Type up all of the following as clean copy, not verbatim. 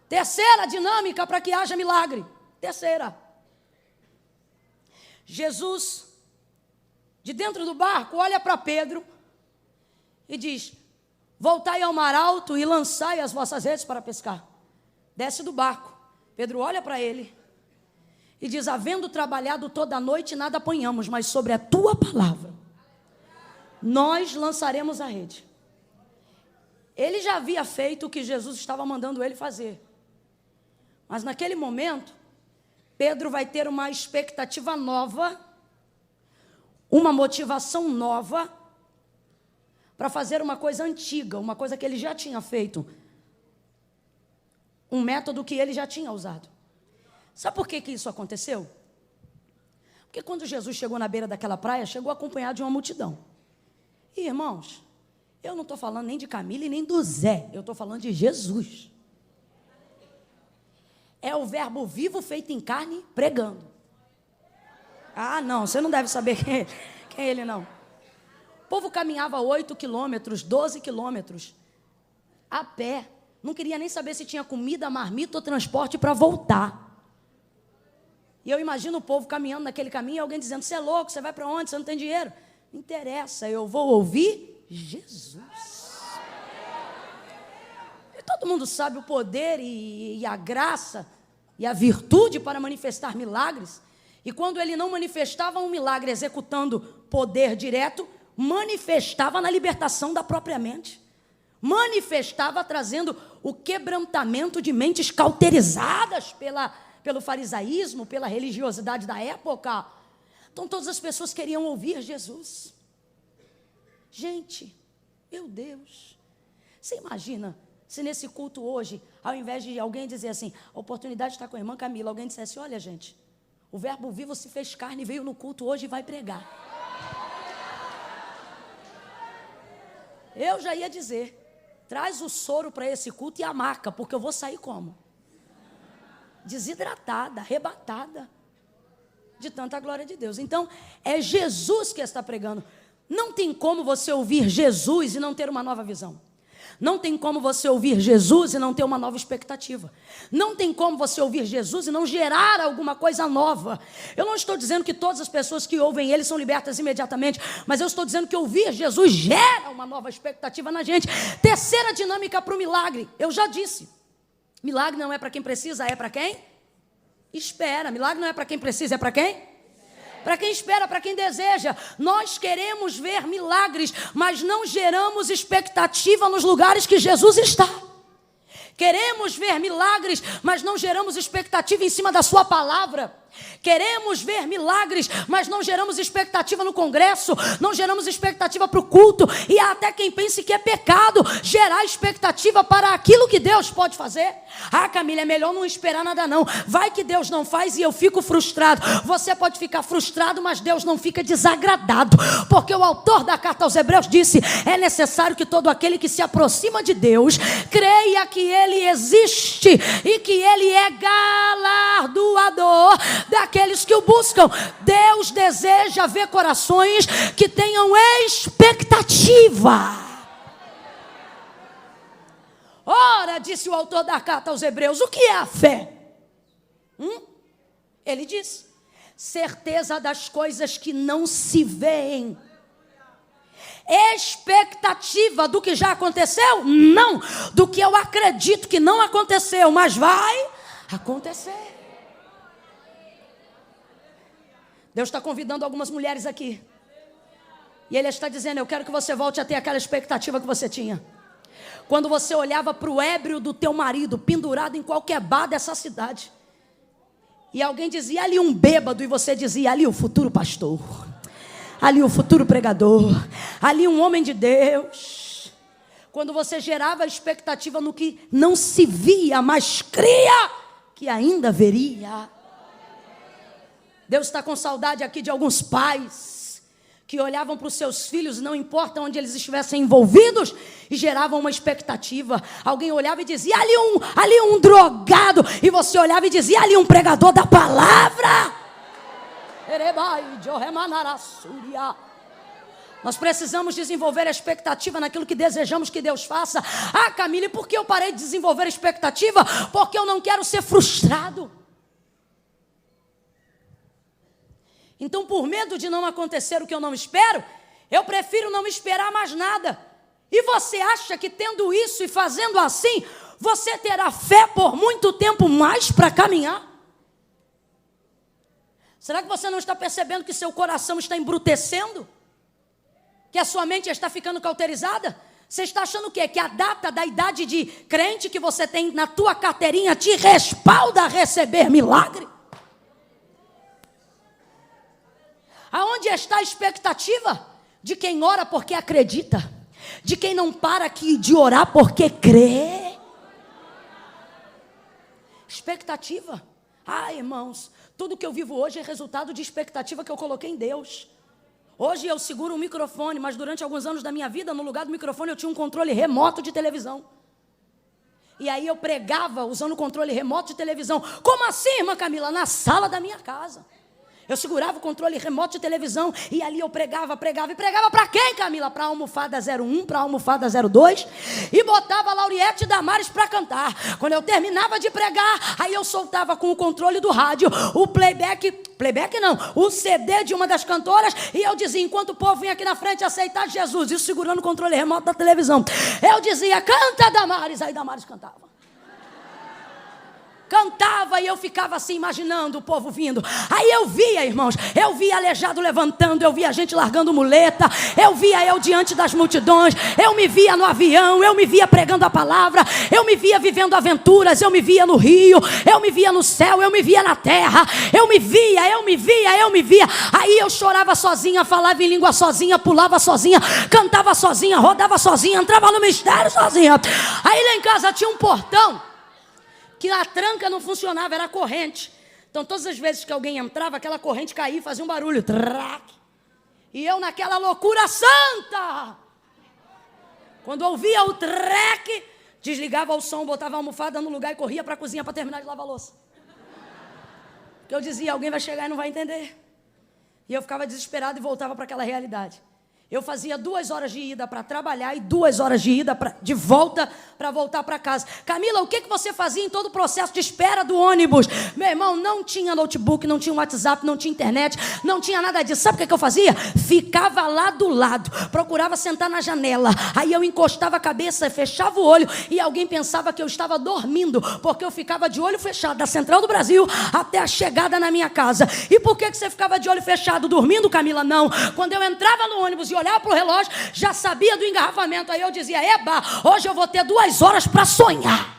Terceira dinâmica para que haja milagre. Terceira. Jesus, de dentro do barco, olha para Pedro e diz: voltai ao mar alto e lançai as vossas redes para pescar. Desce do barco. Pedro olha para ele e diz: havendo trabalhado toda a noite, nada apanhamos, mas sobre a tua palavra nós lançaremos a rede. Ele já havia feito o que Jesus estava mandando ele fazer. Mas naquele momento, Pedro vai ter uma expectativa nova, uma motivação nova, para fazer uma coisa antiga, uma coisa que ele já tinha feito, um método que ele já tinha usado. Sabe por que isso aconteceu? Porque quando Jesus chegou na beira daquela praia, chegou acompanhado de uma multidão. E, irmãos, eu não estou falando nem de Camila e nem do Zé, eu estou falando de Jesus. É o verbo vivo feito em carne pregando. Ah, não, você não deve saber quem é ele, não. O povo caminhava 8 quilômetros, 12 quilômetros, a pé. Não queria nem saber se tinha comida, marmita ou transporte para voltar. E eu imagino o povo caminhando naquele caminho e alguém dizendo: você é louco, você vai para onde, você não tem dinheiro. Não interessa, eu vou ouvir Jesus. E todo mundo sabe o poder e a graça e a virtude para manifestar milagres. E quando ele não manifestava um milagre executando poder direto, manifestava na libertação da própria mente. Manifestava trazendo o quebrantamento de mentes cauterizadas pelo farisaísmo, pela religiosidade da época. Então todas as pessoas queriam ouvir Jesus. Gente, meu Deus, você imagina se nesse culto hoje, ao invés de alguém dizer assim, a oportunidade está com a irmã Camila, alguém dissesse: olha, gente, o verbo vivo se fez carne, veio no culto hoje e vai pregar. Eu já ia dizer: traz o soro para esse culto e a maca, porque eu vou sair como? Desidratada, arrebatada de tanta glória de Deus. Então, é Jesus que está pregando. Não tem como você ouvir Jesus e não ter uma nova visão. Não tem como você ouvir Jesus e não ter uma nova expectativa. Não tem como você ouvir Jesus e não gerar alguma coisa nova. Eu não estou dizendo que todas as pessoas que ouvem Ele são libertas imediatamente, mas eu estou dizendo que ouvir Jesus gera uma nova expectativa na gente. Terceira dinâmica para o milagre. Eu já disse, milagre não é para quem precisa, é para quem espera. Milagre não é para quem precisa, é para quem? Para quem espera, para quem deseja. Nós queremos ver milagres, mas não geramos expectativa nos lugares que Jesus está. Queremos ver milagres, mas não geramos expectativa em cima da sua palavra. Queremos ver milagres, mas não geramos expectativa no congresso, não geramos expectativa para o culto, e há até quem pense que é pecado gerar expectativa para aquilo que Deus pode fazer. Ah, Camila, é melhor não esperar nada não, vai que Deus não faz e eu fico frustrado. Você pode ficar frustrado, mas Deus não fica desagradado, porque o autor da carta aos Hebreus disse: é necessário que todo aquele que se aproxima de Deus creia que Ele existe e que Ele é galardoador daqueles que o buscam. Deus deseja ver corações que tenham expectativa. Ora, disse o autor da carta aos Hebreus, o que é a fé? Ele diz: certeza das coisas que não se veem. Expectativa do que já aconteceu? Não, do que eu acredito que não aconteceu, mas vai acontecer. Deus está convidando algumas mulheres aqui. E Ele está dizendo: eu quero que você volte a ter aquela expectativa que você tinha. Quando você olhava para o ébrio do teu marido pendurado em qualquer bar dessa cidade, e alguém dizia: ali um bêbado, e você dizia: ali o futuro pastor, ali o futuro pregador, ali um homem de Deus. Quando você gerava expectativa no que não se via, mas cria que ainda veria. Deus está com saudade aqui de alguns pais que olhavam para os seus filhos, não importa onde eles estivessem envolvidos, e geravam uma expectativa. Alguém olhava e dizia: ali um drogado, e você olhava e dizia: ali um pregador da palavra. Nós precisamos desenvolver a expectativa naquilo que desejamos que Deus faça. Ah, Camila, e por que eu parei de desenvolver a expectativa? Porque eu não quero ser frustrado. Então, por medo de não acontecer o que eu não espero, eu prefiro não esperar mais nada. E você acha que tendo isso e fazendo assim, você terá fé por muito tempo mais para caminhar? Será que você não está percebendo que seu coração está embrutecendo? Que a sua mente está ficando cauterizada? Você está achando o quê? Que a data da idade de crente que você tem na tua carteirinha te respalda a receber milagre? Aonde está a expectativa? De quem ora porque acredita. De quem não para aqui de orar porque crê. Expectativa. Ah, irmãos, tudo que eu vivo hoje é resultado de expectativa que eu coloquei em Deus. Hoje eu seguro um microfone, mas durante alguns anos da minha vida, no lugar do microfone eu tinha um controle remoto de televisão. E aí eu pregava usando o controle remoto de televisão. Como assim, irmã Camila? Na sala da minha casa. Eu segurava o controle remoto de televisão e ali eu pregava. E pregava para quem, Camila? Para a almofada 01, para a almofada 02. E botava a Lauriette e Damares para cantar. Quando eu terminava de pregar, aí eu soltava com o controle do rádio o playback não, o CD de uma das cantoras. E eu dizia, enquanto o povo vinha aqui na frente aceitar Jesus, isso segurando o controle remoto da televisão, eu dizia, canta Damares. Aí Damares cantava. Cantava e eu ficava assim imaginando o povo vindo. Aí eu via, irmãos, eu via aleijado levantando, eu via gente largando muleta, eu via eu diante das multidões, eu me via no avião, eu me via pregando a palavra, eu me via vivendo aventuras, eu me via no rio, eu me via no céu, eu me via na terra, eu me via. Aí eu chorava sozinha, falava em língua sozinha, pulava sozinha, cantava sozinha, rodava sozinha, entrava no mistério sozinha. Aí lá em casa tinha um portão que a tranca não funcionava, era a corrente. Então, todas as vezes que alguém entrava, aquela corrente caía e fazia um barulho. Trac. E eu naquela loucura santa. Quando ouvia o treque, desligava o som, botava a almofada no lugar e corria para a cozinha para terminar de lavar a louça. Porque eu dizia, alguém vai chegar e não vai entender. E eu ficava desesperado e voltava para aquela realidade. Eu fazia 2 horas de ida para trabalhar e 2 horas de ida de volta para voltar para casa. Camila, o que você fazia em todo o processo de espera do ônibus? Meu irmão, não tinha notebook, não tinha WhatsApp, não tinha internet, não tinha nada disso. Sabe o que eu fazia? Ficava lá do lado, procurava sentar na janela. Aí eu encostava a cabeça, fechava o olho e alguém pensava que eu estava dormindo, porque eu ficava de olho fechado da Central do Brasil até a chegada na minha casa. E por que você ficava de olho fechado dormindo, Camila? Não. Quando eu entrava no ônibus e olhava para o relógio, já sabia do engarrafamento. Aí eu dizia, eba, hoje eu vou ter 2 horas para sonhar.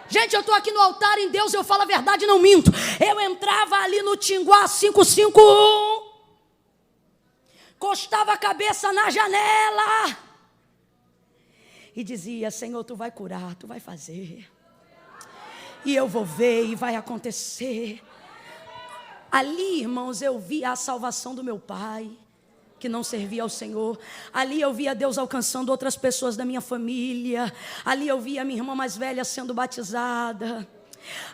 Gente, eu estou aqui no altar, em Deus eu falo a verdade, não minto. Eu entrava ali no Tinguá 551, encostava a cabeça na janela e dizia, Senhor, Tu vai curar, Tu vai fazer. E eu vou ver e vai acontecer. Ali, irmãos, eu via a salvação do meu pai, que não servia ao Senhor. Ali eu via Deus alcançando outras pessoas da minha família. Ali eu via a minha irmã mais velha sendo batizada.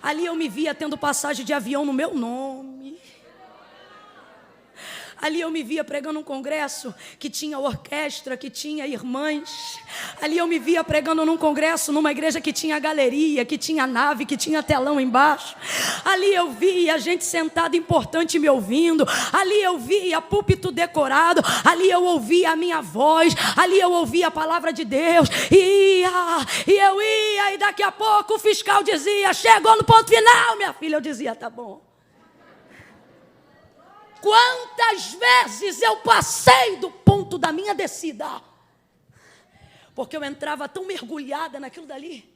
Ali eu me via tendo passagem de avião no meu nome. Ali eu me via pregando um congresso que tinha orquestra, que tinha irmãs. Ali eu me via pregando num congresso, numa igreja que tinha galeria, que tinha nave, que tinha telão embaixo. Ali eu via gente sentada importante me ouvindo. Ali eu via púlpito decorado. Ali eu ouvia a minha voz. Ali eu ouvia a palavra de Deus. E eu ia, e daqui a pouco o fiscal dizia, chegou no ponto final, minha filha. Eu dizia, tá bom. Quantas vezes eu passei do ponto da minha descida, porque eu entrava tão mergulhada naquilo dali,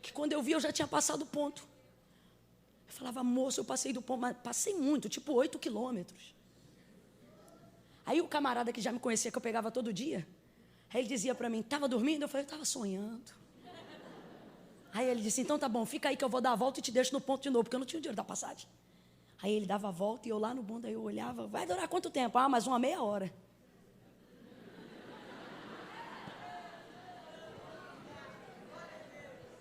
que quando eu vi eu já tinha passado o ponto. Eu falava, moço, eu passei do ponto, mas passei muito, tipo 8 quilômetros. Aí o camarada que já me conhecia, que eu pegava todo dia, aí ele dizia para mim, estava dormindo? Eu falei, eu estava sonhando. Aí ele disse, então tá bom, fica aí que eu vou dar a volta e te deixo no ponto de novo, porque eu não tinha o dinheiro da passagem. Aí ele dava a volta e eu lá no bunda, aí eu olhava, vai durar quanto tempo? Ah, mais uma meia hora.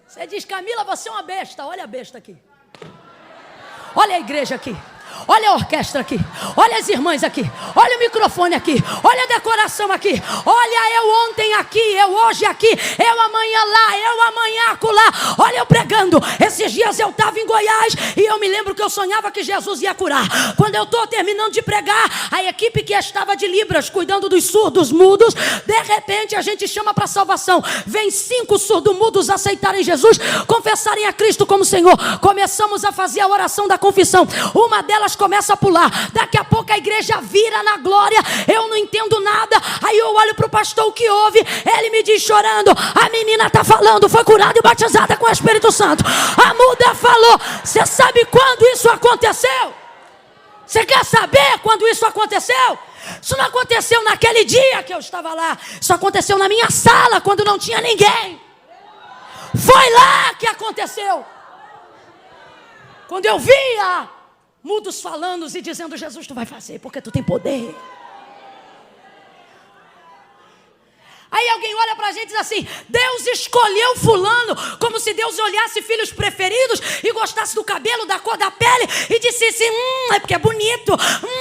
Você diz, Camila, você é uma besta. Olha a besta aqui. Olha a igreja aqui. Olha a orquestra aqui, olha as irmãs aqui, olha o microfone aqui, olha a decoração aqui, olha eu ontem aqui, eu hoje aqui, eu amanhã lá, eu amanhã acolá. Olha eu pregando. Esses dias eu estava em Goiás e eu me lembro que eu sonhava que Jesus ia curar. Quando eu estou terminando de pregar, a equipe que estava de Libras, cuidando dos surdos mudos, de repente a gente chama para salvação. Vem 5 surdos-mudos aceitarem Jesus, confessarem a Cristo como Senhor. Começamos a fazer a oração da confissão. Uma delas começa a pular. Daqui a pouco a igreja vira na glória. Eu não entendo nada. Aí eu olho para o pastor, o que houve? Ele me diz chorando: a menina está falando, foi curada e batizada com o Espírito Santo. A muda falou. Você sabe quando isso aconteceu? Você quer saber quando isso aconteceu? Isso não aconteceu naquele dia que eu estava lá. Isso aconteceu na minha sala, quando não tinha ninguém. Foi lá que aconteceu. Quando eu via mudos falando e dizendo: Jesus, tu vai fazer, porque tu tem poder. Aí alguém olha pra gente e diz assim: Deus escolheu fulano, como se Deus olhasse filhos preferidos e gostasse do cabelo, da cor da pele e disse assim: é porque é bonito,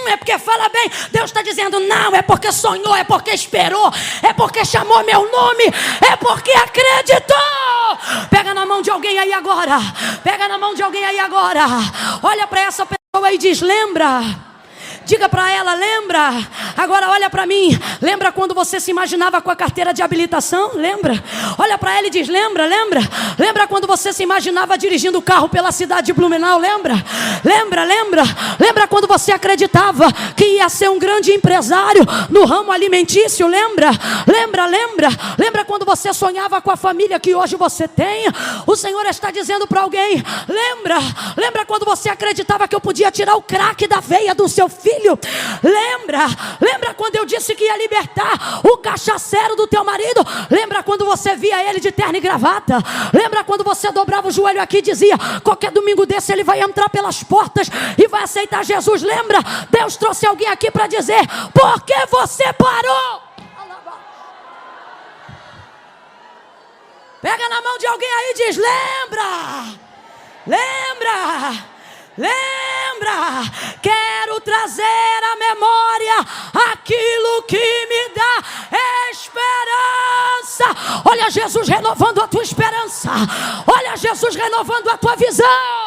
é porque fala bem. Deus está dizendo: não, é porque sonhou, é porque esperou, é porque chamou meu nome, é porque acreditou. Pega na mão de alguém aí agora, pega na mão de alguém aí agora, olha para essa pessoa e diz: lembra? Diga para ela: lembra? Agora olha para mim. Lembra quando você se imaginava com a carteira de habilitação? Lembra? Olha para ela e diz: lembra, lembra? Lembra quando você se imaginava dirigindo o carro pela cidade de Blumenau? Lembra? Lembra, lembra? Lembra quando você acreditava que ia ser um grande empresário no ramo alimentício? Lembra? Lembra, lembra? Lembra quando você sonhava com a família que hoje você tem? O Senhor está dizendo para alguém: lembra? Lembra quando você acreditava que eu podia tirar o crack da veia do seu filho? Lembra? Lembra quando eu disse que ia libertar o cachaceiro do teu marido? Lembra quando você via ele de terno e gravata? Lembra quando você dobrava o joelho aqui e dizia: qualquer domingo desse ele vai entrar pelas portas e vai aceitar Jesus? Lembra? Deus trouxe alguém aqui para dizer: por que você parou? Pega na mão de alguém aí e diz: lembra? Lembra? Lembra? Quero trazer à memória aquilo que me dá esperança. Olha Jesus renovando a tua esperança. Olha Jesus renovando a tua visão.